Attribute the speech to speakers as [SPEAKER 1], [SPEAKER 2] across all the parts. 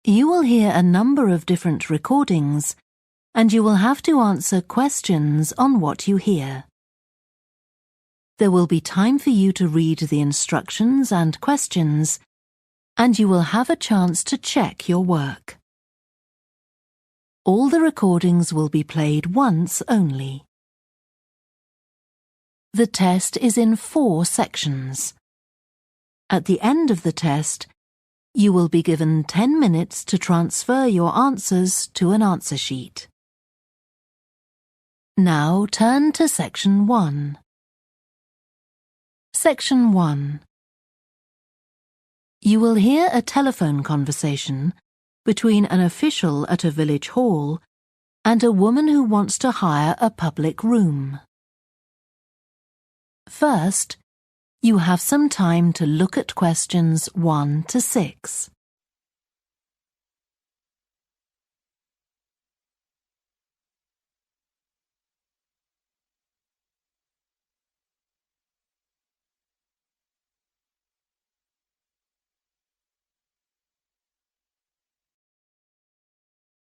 [SPEAKER 1] You will hear a number of different recordings, and you will have to answer questions on what you hear. There will be time for you to read the instructions and questions, and you will have a chance to check your work. All the recordings will be played once only. The test is in 4 sections. At the end of the test, you will be given 10 minutes to transfer your answers to an answer sheet. Now turn to Section 1. Section 1. You will hear a telephone conversation between an official at a village hall and a woman who wants to hire a public room. First, you have some time to look at questions 1 to 6.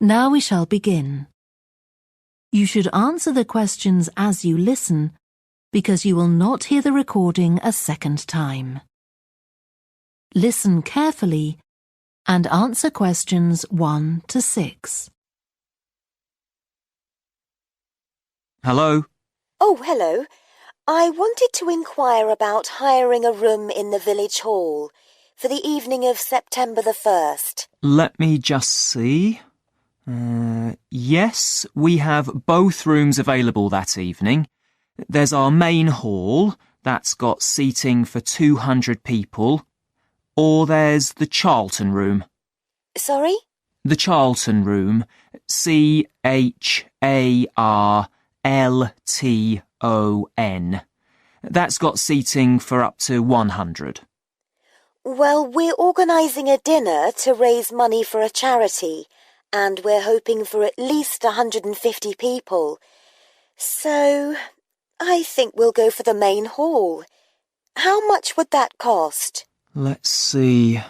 [SPEAKER 1] Now we shall begin. You should answer the questions as you listen, because you will not hear the recording a second time. Listen carefully and answer questions 1 to 6.
[SPEAKER 2] Hello?
[SPEAKER 3] Oh, hello. I wanted to inquire about hiring a room in the village hall for the evening of September the 1st.
[SPEAKER 2] Let me just see. Yes, we have both rooms available that evening. There's our main hall, that's got seating for 200 people, or there's the Charlton room.
[SPEAKER 3] Sorry?
[SPEAKER 2] The Charlton room, CHARLTON. That's got seating for up to 100.
[SPEAKER 3] Well, we're organising a dinner to raise money for a charity, and we're hoping for at least 150 people. So, I think we'll go for the main hall. How much would that cost?
[SPEAKER 2] Let's see.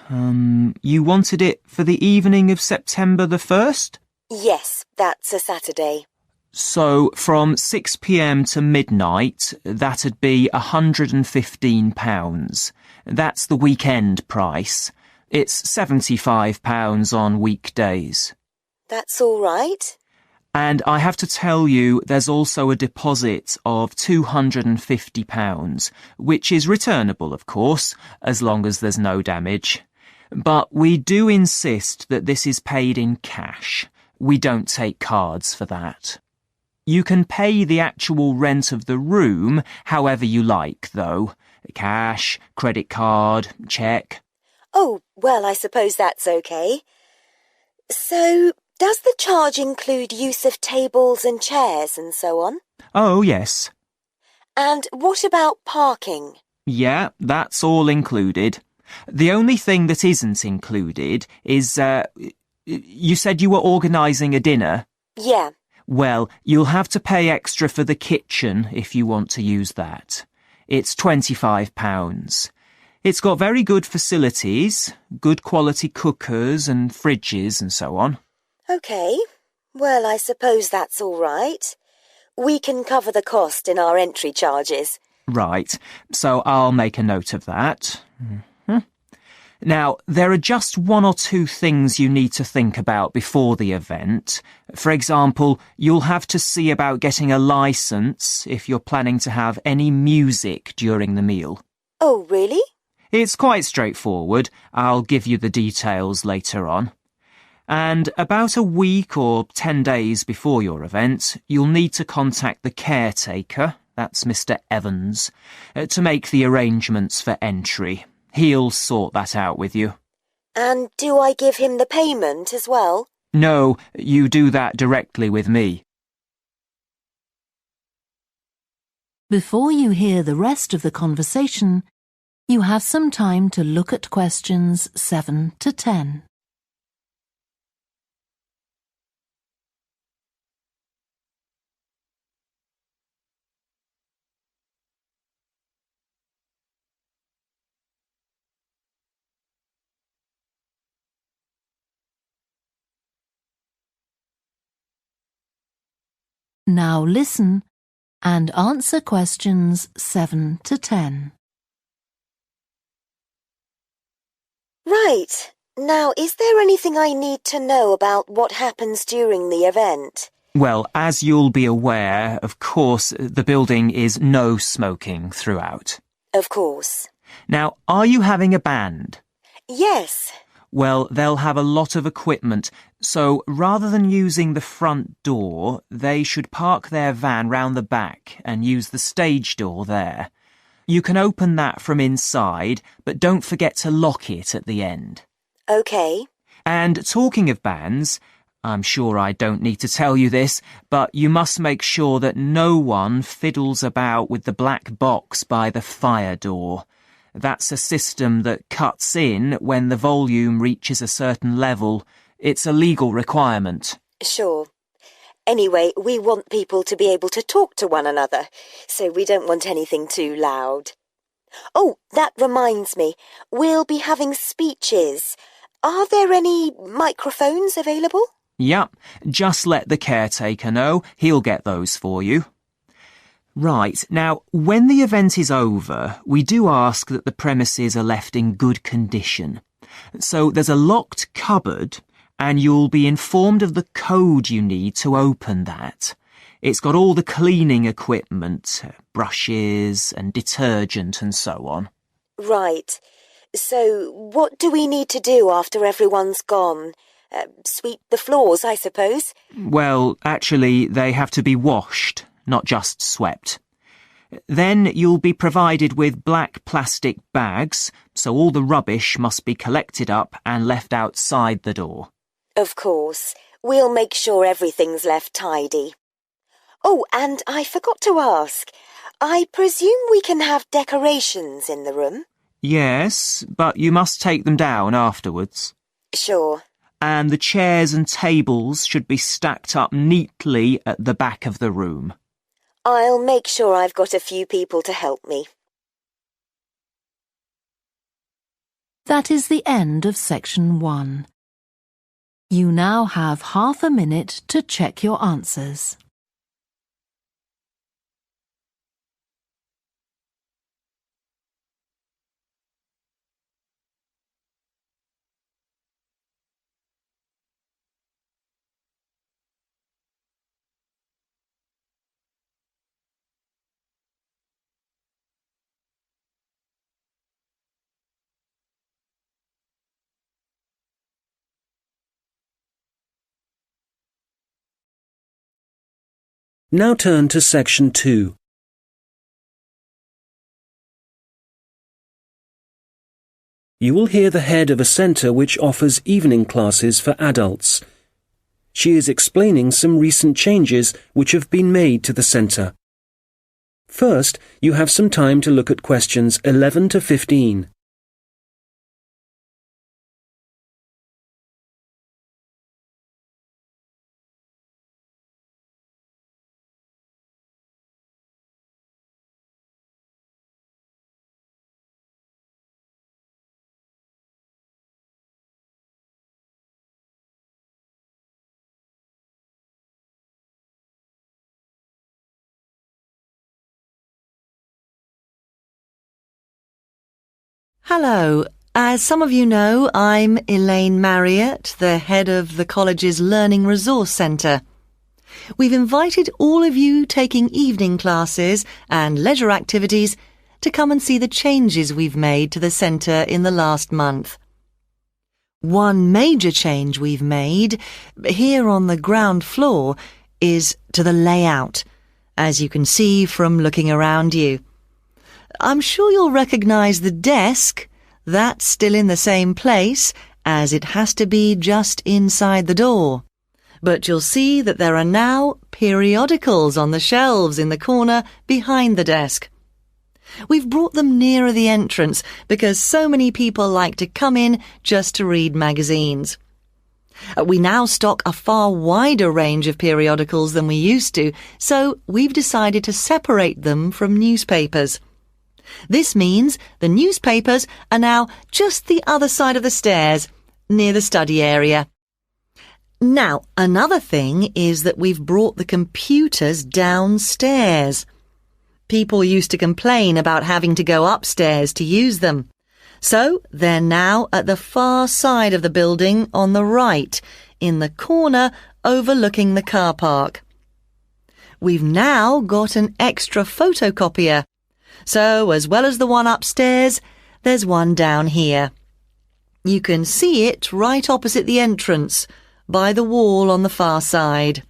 [SPEAKER 2] You wanted it for the evening of September the 1st?
[SPEAKER 3] Yes, that's a Saturday.
[SPEAKER 2] So, from 6 p.m. to midnight, that'd be £115. That's the weekend price. It's £75 on weekdays.
[SPEAKER 3] That's all right.
[SPEAKER 2] And I have to tell you, there's also a deposit of £250, which is returnable, of course, as long as there's no damage. But we do insist that this is paid in cash. We don't take cards for that. You can pay the actual rent of the room however you like, though. Cash, credit card, cheque.
[SPEAKER 3] Oh, well, I suppose that's okay. So, does the charge include use of tables and chairs and so on?
[SPEAKER 2] Oh, yes.
[SPEAKER 3] And what about parking?
[SPEAKER 2] Yeah, that's all included. The only thing that isn't included is, you said you were organising a dinner?
[SPEAKER 3] Yeah.
[SPEAKER 2] Well, you'll have to pay extra for the kitchen if you want to use that. It's £25. It's got very good facilities, good quality cookers and fridges and so on.
[SPEAKER 3] OK. Well, I suppose that's all right. We can cover the cost in our entry charges.
[SPEAKER 2] Right, so I'll make a note of that. Now, there are just 1 or 2 things you need to think about before the event. For example, you'll have to see about getting a licence if you're planning to have any music during the meal.
[SPEAKER 3] Oh, really?
[SPEAKER 2] It's quite straightforward. I'll give you the details later on. And about a week or 10 days before your event, you'll need to contact the caretaker, that's Mr. Evans, to make the arrangements for entry. He'll sort that out with you.
[SPEAKER 3] And do I give him the payment as well?
[SPEAKER 2] No, you do that directly with me.
[SPEAKER 1] Before you hear the rest of the conversation, you have some time to look at questions 7 to 10. Now listen and answer questions 7 to 10.
[SPEAKER 3] Right. Now, is there anything I need to know about what happens during the event?
[SPEAKER 2] Well, as you'll be aware, of course, the building is no smoking throughout.
[SPEAKER 3] Of course.
[SPEAKER 2] Now, are you having a band?
[SPEAKER 3] Yes.
[SPEAKER 2] Well, they'll have a lot of equipment, so rather than using the front door, they should park their van round the back and use the stage door there. You can open that from inside, but don't forget to lock it at the end.
[SPEAKER 3] OK.
[SPEAKER 2] And talking of bands, I'm sure I don't need to tell you this, but you must make sure that no one fiddles about with the black box by the fire door. That's a system that cuts in when the volume reaches a certain level. It's a legal requirement.
[SPEAKER 3] Sure. Anyway, we want people to be able to talk to one another, so we don't want anything too loud. Oh, that reminds me. We'll be having speeches. Are there any microphones available?
[SPEAKER 2] Yep, just let the caretaker know. He'll get those for you. Right, now, when the event is over, we do ask that the premises are left in good condition. So there's a locked cupboard, and you'll be informed of the code you need to open that. It's got all the cleaning equipment, brushes and detergent and so on.
[SPEAKER 3] Right. So what do we need to do after everyone's gone? Sweep the floors, I suppose?
[SPEAKER 2] Well, actually, they have to be washed, not just swept. Then you'll be provided with black plastic bags, so all the rubbish must be collected up and left outside the door.
[SPEAKER 3] Of course. We'll make sure everything's left tidy. Oh, and I forgot to ask. I presume we can have decorations in the room?
[SPEAKER 2] Yes, but you must take them down afterwards.
[SPEAKER 3] Sure.
[SPEAKER 2] And the chairs and tables should be stacked up neatly at the back of the room.
[SPEAKER 3] I'll make sure I've got a few people to help me.
[SPEAKER 1] That is the end of section 1. You now have half a minute to check your answers.
[SPEAKER 4] Now turn to section 2. You will hear the head of a centre which offers evening classes for adults. She is explaining some recent changes which have been made to the centre. First, you have some time to look at questions 11 to 15.
[SPEAKER 5] Hello. As some of you know, I'm Elaine Marriott, the head of the college's Learning Resource Centre. We've invited all of you taking evening classes and leisure activities to come and see the changes we've made to the centre in the last month. One major change we've made here on the ground floor is to the layout, as you can see from looking around you. I'm sure you'll recognise the desk. That's still in the same place, as it has to be just inside the door. But you'll see that there are now periodicals on the shelves in the corner behind the desk. We've brought them nearer the entrance because so many people like to come in just to read magazines. We now stock a far wider range of periodicals than we used to, so we've decided to separate them from newspapers. This means the newspapers are now just the other side of the stairs, near the study area. Now, another thing is that we've brought the computers downstairs. People used to complain about having to go upstairs to use them. So they're now at the far side of the building on the right, in the corner overlooking the car park. We've now got an extra photocopier. So as well as the one upstairs, there's one down here. You can see it right opposite the entrance, by the wall on the far side.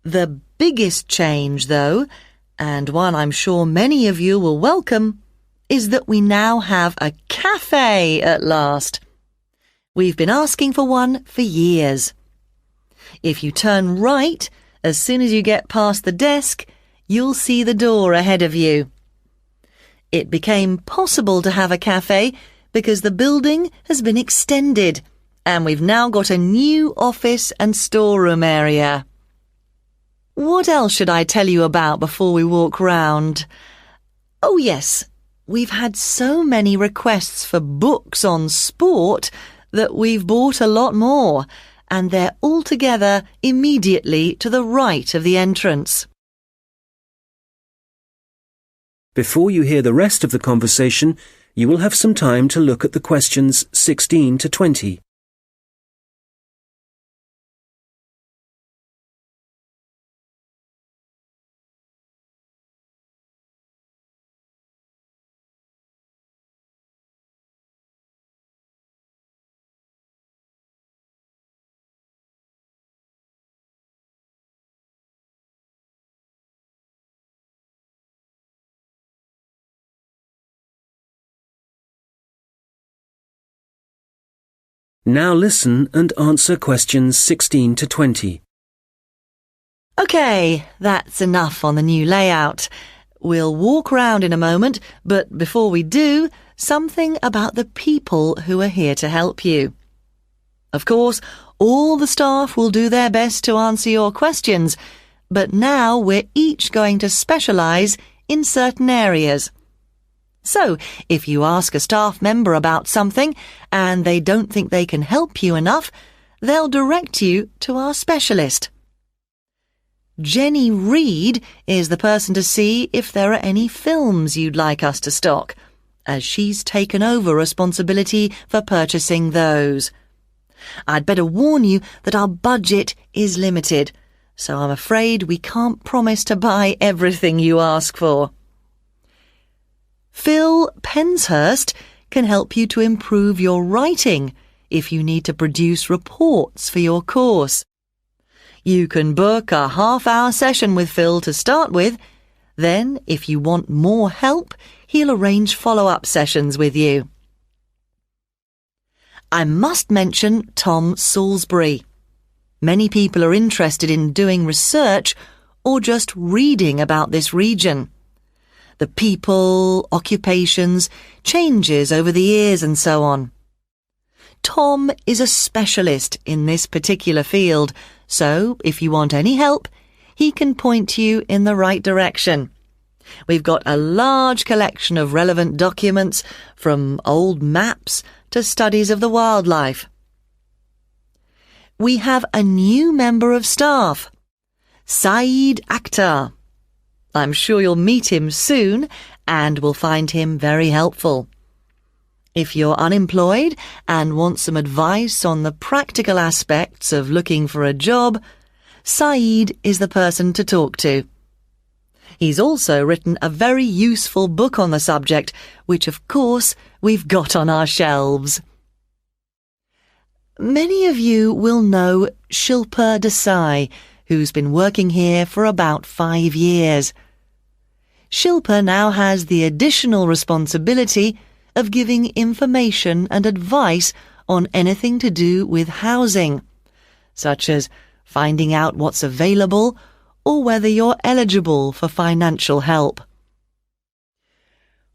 [SPEAKER 5] The biggest change, though, and one I'm sure many of you will welcome, is that we now have a cafe at last. We've been asking for one for years. If you turn right, as soon as you get past the desk, you'll see the door ahead of you. It became possible to have a cafe because the building has been extended, and we've now got a new office and storeroom area. What else should I tell you about before we walk round? Oh yes, we've had so many requests for books on sport that we've bought a lot more, and they're all together immediately to the right of the entrance.
[SPEAKER 4] Before you hear the rest of the conversation, you will have some time to look at the questions 16 to 20. Now listen and answer questions 16 to 20.
[SPEAKER 5] OK, that's enough on the new layout. We'll walk round in a moment, but before we do, something about the people who are here to help you. Of course, all the staff will do their best to answer your questions, but now we're each going to specialise in certain areas. So, if you ask a staff member about something and they don't think they can help you enough, they'll direct you to our specialist. Jenny Reed is the person to see if there are any films you'd like us to stock, as she's taken over responsibility for purchasing those. I'd better warn you that our budget is limited, so I'm afraid we can't promise to buy everything you ask for. Phil Penshurst can help you to improve your writing if you need to produce reports for your course. You can book a half-hour session with Phil to start with. Then, if you want more help, he'll arrange follow-up sessions with you. I must mention Tom Salisbury. Many people are interested in doing research or just reading about this region. The people, occupations, changes over the years and so on. Tom is a specialist in this particular field, so if you want any help, he can point you in the right direction. We've got a large collection of relevant documents, from old maps to studies of the wildlife. We have a new member of staff, Saeed Akhtar. I'm sure you'll meet him soon and will find him very helpful. If you're unemployed and want some advice on the practical aspects of looking for a job, Saeed is the person to talk to. He's also written a very useful book on the subject, which of course we've got on our shelves. Many of you will know Shilpa Desai, who's been working here for about 5 years. Shilpa now has the additional responsibility of giving information and advice on anything to do with housing, such as finding out what's available or whether you're eligible for financial help.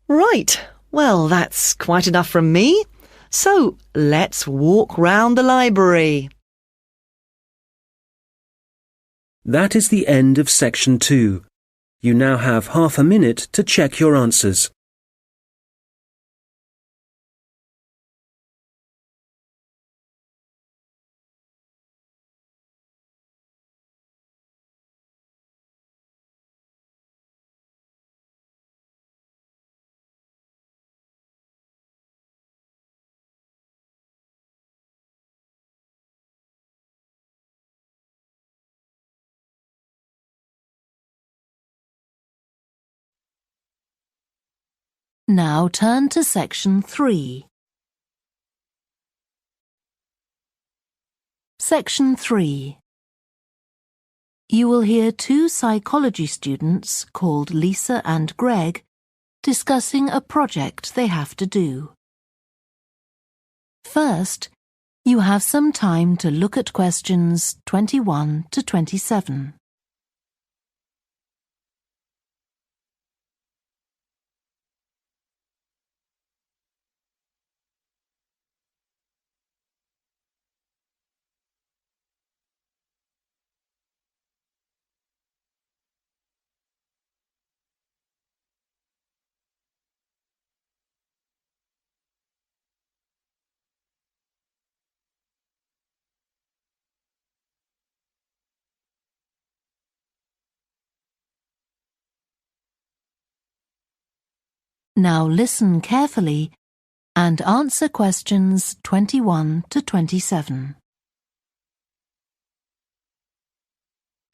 [SPEAKER 5] Right, well, that's quite enough from me. So let's walk round the library.
[SPEAKER 4] That is the end of section 2. You now have half a minute to check your answers.
[SPEAKER 1] Now turn to section 3. Section 3. You will hear two psychology students called Lisa and Greg discussing a project they have to do. First, you have some time to look at questions 21 to 27. Now listen carefully and answer questions 21 to 27.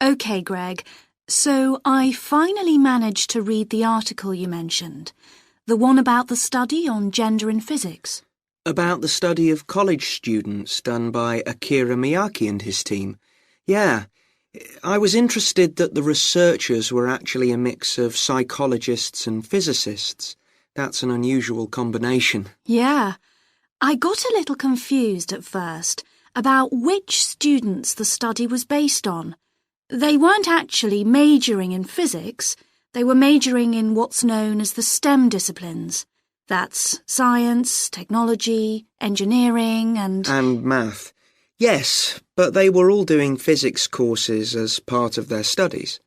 [SPEAKER 6] OK, Greg. So I finally managed to read the article you mentioned, the one about the study on gender in physics.
[SPEAKER 7] About the study of college students done by Akira Miyake and his team. Yeah, I was interested that the researchers were actually a mix of psychologists and physicists. That's an unusual combination.
[SPEAKER 6] Yeah. I got a little confused at first about which students the study was based on. They weren't actually majoring in physics. They were majoring in what's known as the STEM disciplines. That's science, technology, engineering and
[SPEAKER 7] math. Yes, but they were all doing physics courses as part of their studies.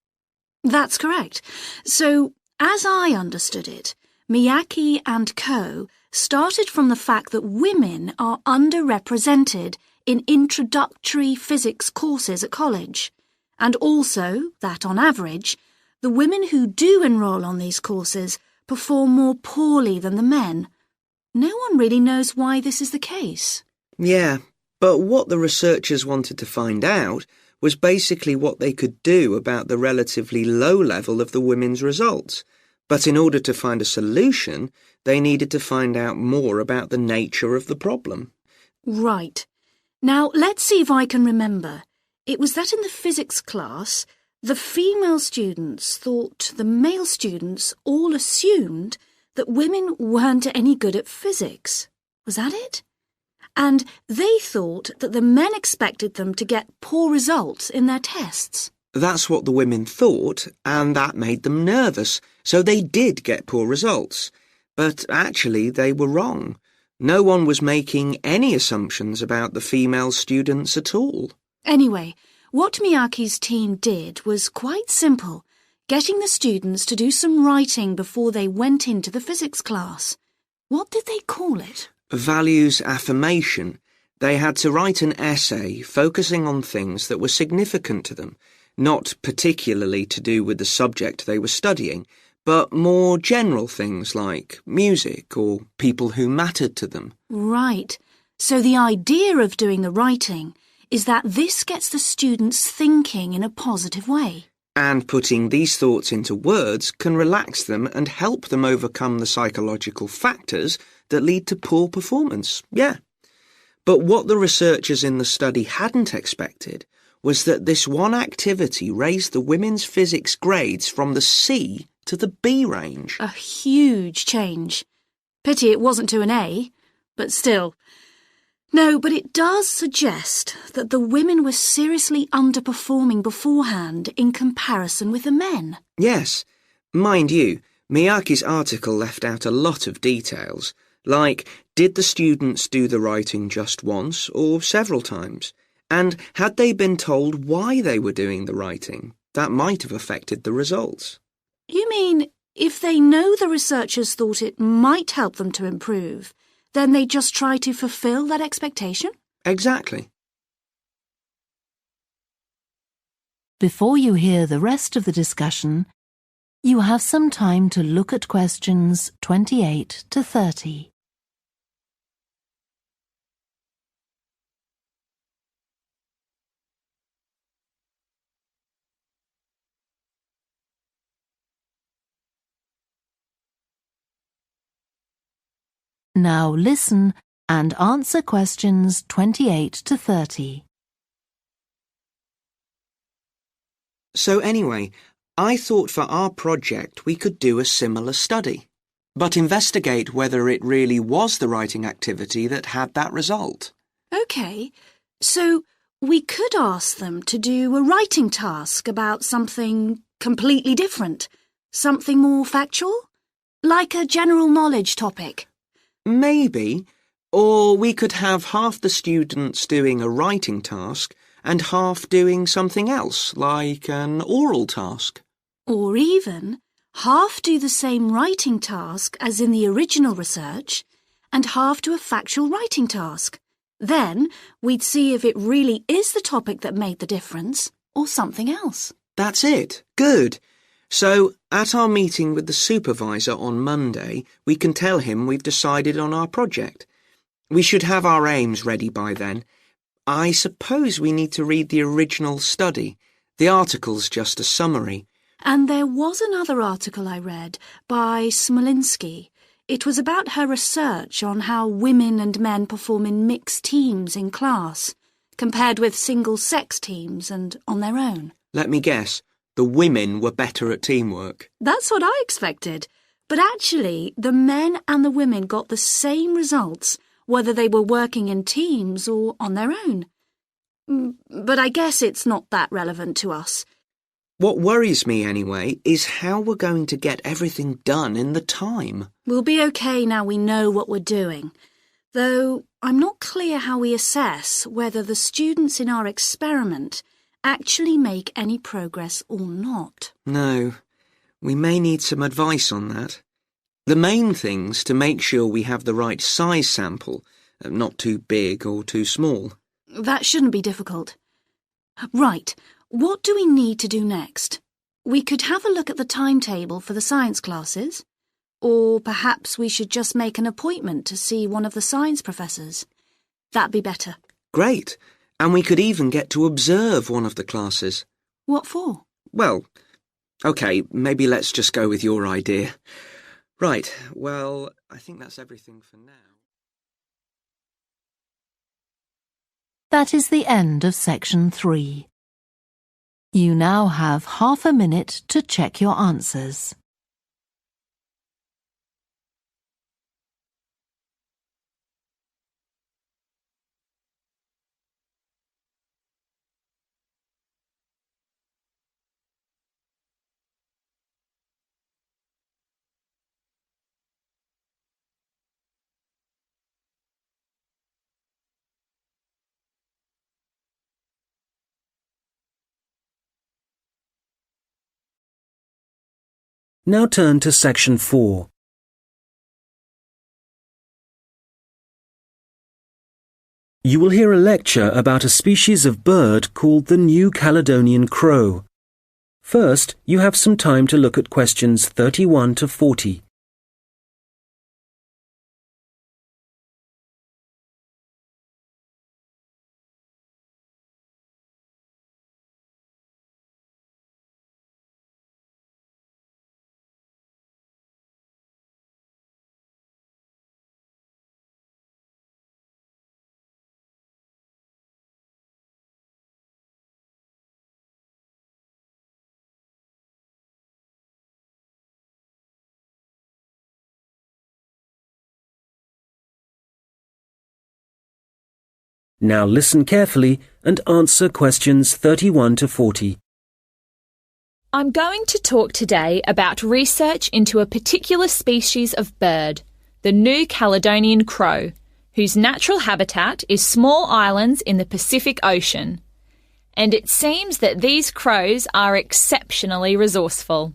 [SPEAKER 6] That's correct. So, as I understood it, Miyake and co. started from the fact that women are underrepresented in introductory physics courses at college, and also that, on average, the women who do enroll on these courses perform more poorly than the men. No one really knows why this is the case.
[SPEAKER 7] Yeah, but what the researchers wanted to find out was basically what they could do about the relatively low level of the women's results. But in order to find a solution, they needed to find out more about the nature of the problem.
[SPEAKER 6] Right. Now, let's see if I can remember. It was that in the physics class, the female students thought the male students all assumed that women weren't any good at physics. Was that it? And they thought that the men expected them to get poor results in their tests.
[SPEAKER 7] That's what the women thought, and that made them nervous, so they did get poor results. But actually, they were wrong. No one was making any assumptions about the female students at all.
[SPEAKER 6] Anyway, what Miyake's team did was quite simple, getting the students to do some writing before they went into the physics class. What did they call it?
[SPEAKER 7] Values affirmation. They had to write an essay focusing on things that were significant to them, not particularly to do with the subject they were studying, but more general things like music or people who mattered to them.
[SPEAKER 6] Right. So the idea of doing the writing is that this gets the students thinking in a positive way.
[SPEAKER 7] And putting these thoughts into words can relax them and help them overcome the psychological factors that lead to poor performance. Yeah. But what the researchers in the study hadn't expected was that this one activity raised the women's physics grades from the C to the B range.
[SPEAKER 6] A huge change. Pity it wasn't to an A, but still. No, but it does suggest that the women were seriously underperforming beforehand in comparison with the men.
[SPEAKER 7] Yes. Mind you, Miyake's article left out a lot of details, like did the students do the writing just once or several times? And had they been told why they were doing the writing? That might have affected the results.
[SPEAKER 6] You mean if they know the researchers thought it might help them to improve, then they just try to fulfill that expectation?
[SPEAKER 7] Exactly.
[SPEAKER 1] Before you hear the rest of the discussion, you have some time to look at questions 28 to 30. Now listen and answer questions 28 to 30.
[SPEAKER 7] So anyway, I thought for our project we could do a similar study, but investigate whether it really was the writing activity that had that result.
[SPEAKER 6] OK, so we could ask them to do a writing task about something completely different, something more factual, like a general knowledge topic.
[SPEAKER 7] Maybe, or we could have half the students doing a writing task and half doing something else, like an oral task.
[SPEAKER 6] Or even half do the same writing task as in the original research and half do a factual writing task. Then we'd see if it really is the topic that made the difference or something else.
[SPEAKER 7] That's it. Good. So, at our meeting with the supervisor on Monday, we can tell him we've decided on our project. We should have our aims ready by then. I suppose we need to read the original study. The article's just a summary.
[SPEAKER 6] And there was another article I read by Smolinski. It was about her research on how women and men perform in mixed teams in class, compared with single-sex teams and on their own.
[SPEAKER 7] Let me guess. The women were better at teamwork.
[SPEAKER 6] That's what I expected. But actually, the men and the women got the same results, whether they were working in teams or on their own. But I guess it's not that relevant to us.
[SPEAKER 7] What worries me, anyway, is how we're going to get everything done in the time.
[SPEAKER 6] We'll be okay now we know what we're doing. Though I'm not clear how we assess whether the students in our experiment actually make any progress or not.
[SPEAKER 7] No, we may need some advice on that. The main thing's to make sure we have the right size sample, not too big or too small.
[SPEAKER 6] That shouldn't be difficult. Right, what do we need to do next? We could have a look at the timetable for the science classes, or perhaps we should just make an appointment to see one of the science professors. That'd be better.
[SPEAKER 7] Great. And we could even get to observe one of the classes.
[SPEAKER 6] What for?
[SPEAKER 7] Well, OK, maybe let's just go with your idea. Right, well, I think that's everything for now.
[SPEAKER 1] That is the end of section 3. You now have half a minute to check your answers.
[SPEAKER 4] Now turn to section 4. You will hear a lecture about a species of bird called the New Caledonian crow. First, you have some time to look at questions 31 to 40. Now listen carefully and answer questions 31 to 40.
[SPEAKER 8] I'm going to talk today about research into a particular species of bird, the New Caledonian crow, whose natural habitat is small islands in the Pacific Ocean. And it seems that these crows are exceptionally resourceful.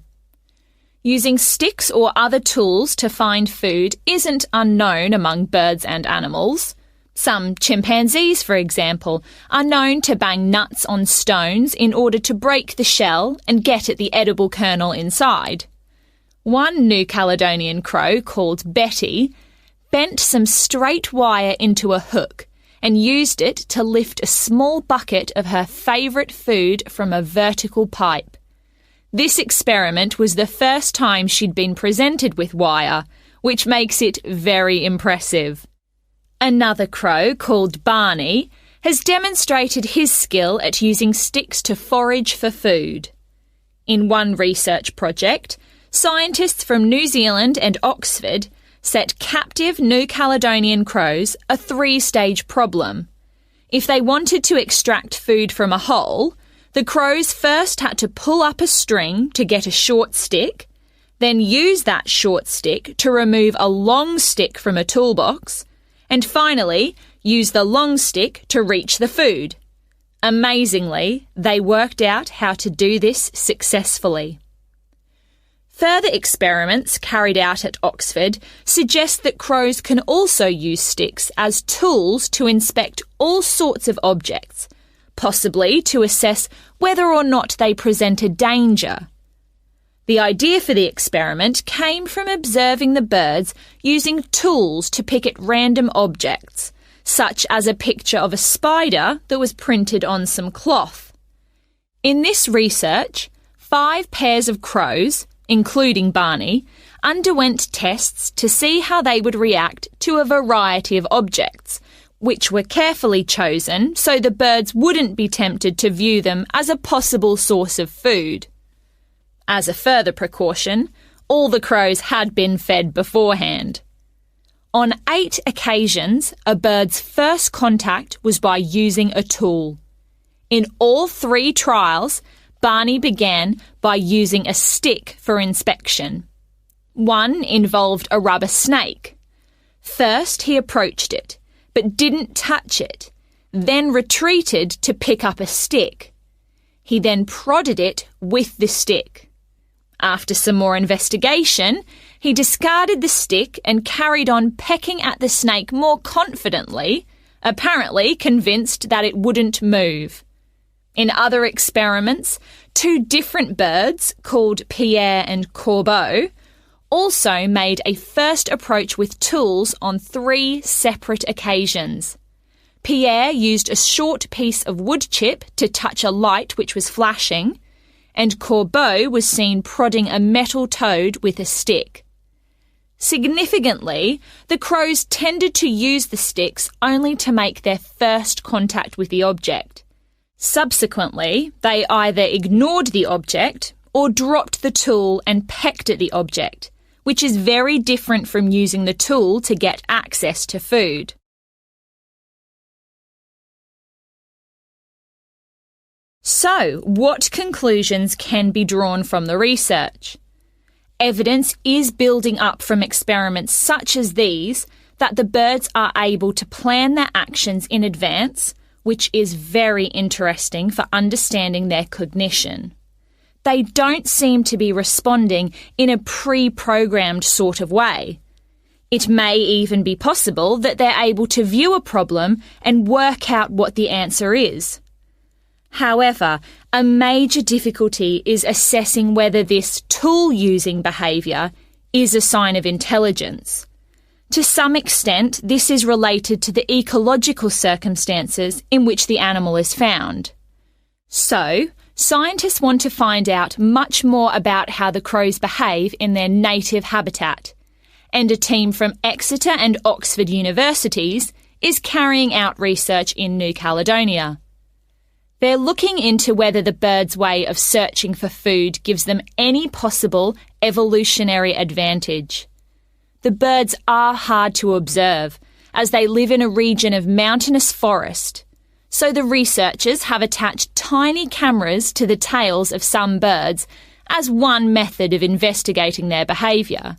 [SPEAKER 8] Using sticks or other tools to find food isn't unknown among birds and animals. Some chimpanzees, for example, are known to bang nuts on stones in order to break the shell and get at the edible kernel inside. One New Caledonian crow, called Betty, bent some straight wire into a hook and used it to lift a small bucket of her favourite food from a vertical pipe. This experiment was the first time she'd been presented with wire, which makes it very impressive. Another crow, called Barney, has demonstrated his skill at using sticks to forage for food. In one research project, scientists from New Zealand and Oxford set captive New Caledonian crows a 3-stage problem. If they wanted to extract food from a hole, the crows first had to pull up a string to get a short stick, then use that short stick to remove a long stick from a toolbox, and finally use the long stick to reach the food. Amazingly, they worked out how to do this successfully. Further experiments carried out at Oxford suggest that crows can also use sticks as tools to inspect all sorts of objects, possibly to assess whether or not they present a danger. The idea for the experiment came from observing the birds using tools to pick at random objects, such as a picture of a spider that was printed on some cloth. In this research, 5 pairs of crows, including Barney, underwent tests to see how they would react to a variety of objects, which were carefully chosen so the birds wouldn't be tempted to view them as a possible source of food. As a further precaution, all the crows had been fed beforehand. On 8 occasions, a bird's first contact was by using a tool. In all 3 trials, Barney began by using a stick for inspection. One involved a rubber snake. First, he approached it, but didn't touch it, then retreated to pick up a stick. He then prodded it with the stick. After some more investigation, he discarded the stick and carried on pecking at the snake more confidently, apparently convinced that it wouldn't move. In other experiments, 2 different birds, called Pierre and Corbeau, also made a first approach with tools on 3 separate occasions. Pierre used a short piece of wood chip to touch a light which was flashing, and Corbeau was seen prodding a metal toad with a stick. Significantly, the crows tended to use the sticks only to make their first contact with the object. Subsequently, they either ignored the object or dropped the tool and pecked at the object, which is very different from using the tool to get access to food. So, what conclusions can be drawn from the research? Evidence is building up from experiments such as these that the birds are able to plan their actions in advance, which is very interesting for understanding their cognition. They don't seem to be responding in a pre-programmed sort of way. It may even be possible that they're able to view a problem and work out what the answer is. However, a major difficulty is assessing whether this tool-using behaviour is a sign of intelligence. To some extent, this is related to the ecological circumstances in which the animal is found. So, scientists want to find out much more about how the crows behave in their native habitat, and a team from Exeter and Oxford universities is carrying out research in New Caledonia. They're looking into whether the birds' way of searching for food gives them any possible evolutionary advantage. The birds are hard to observe, as they live in a region of mountainous forest, so the researchers have attached tiny cameras to the tails of some birds as one method of investigating their behaviour.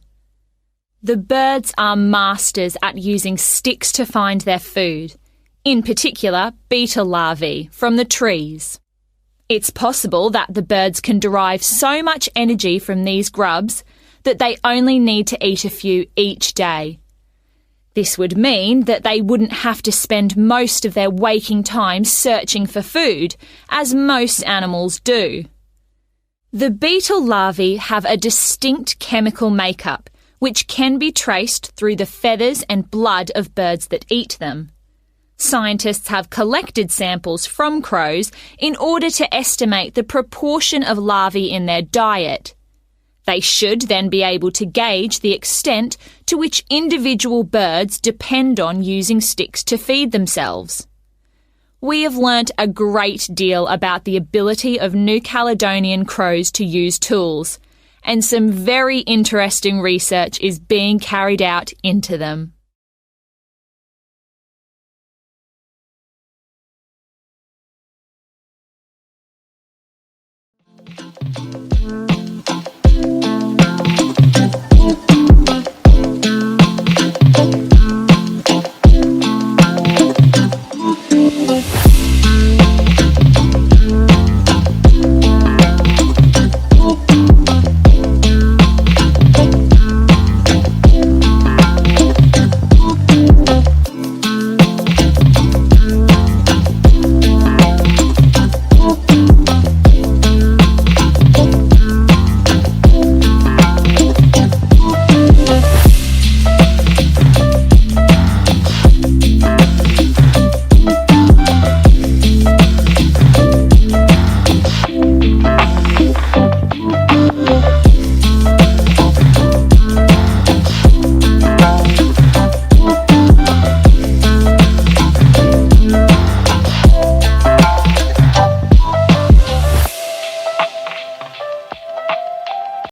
[SPEAKER 8] The birds are masters at using sticks to find their food, in particular beetle larvae from the trees. It's possible that the birds can derive so much energy from these grubs that they only need to eat a few each day. This would mean that they wouldn't have to spend most of their waking time searching for food, as most animals do. The beetle larvae have a distinct chemical makeup, which can be traced through the feathers and blood of birds that eat them. Scientists have collected samples from crows in order to estimate the proportion of larvae in their diet. They should then be able to gauge the extent to which individual birds depend on using sticks to feed themselves. We have learnt a great deal about the ability of New Caledonian crows to use tools, and some very interesting research is being carried out into them.